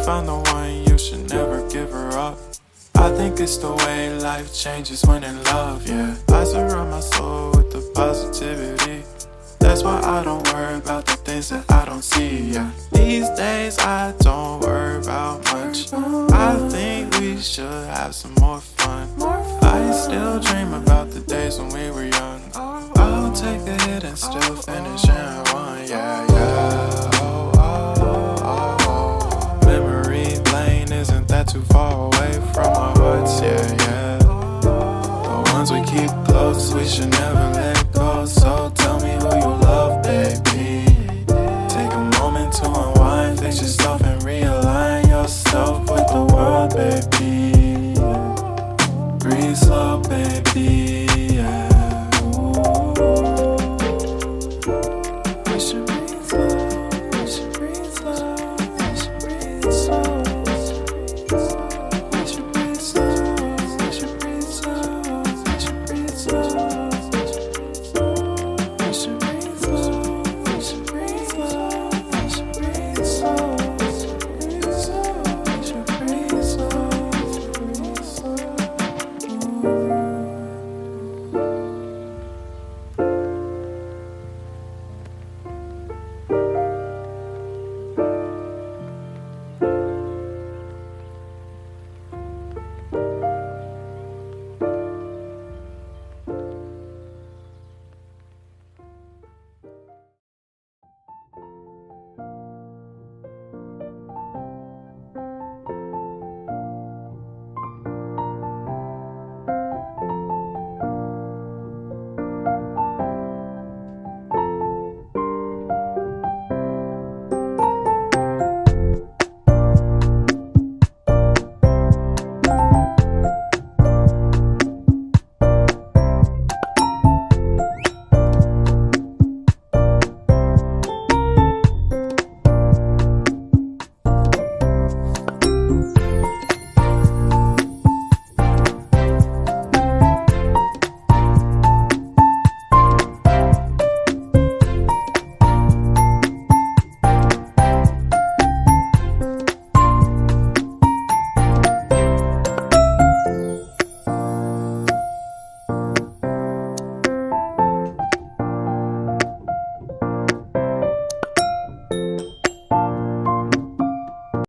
found the one, you should never give her up. I think it's the way life changes when in love, yeah. I surround my soul with the positivity. That's why I don't worry about the things that I don't see, yeah. These days I don't worry about much. I think we should have some more fun. I still dream about the days when we were young. I'll take a hit and still finish in one, yeah, yeah. Oh, oh, oh, oh. Memory lane isn't that too far away from our hearts, yeah, yeah. The ones we keep close, we should never let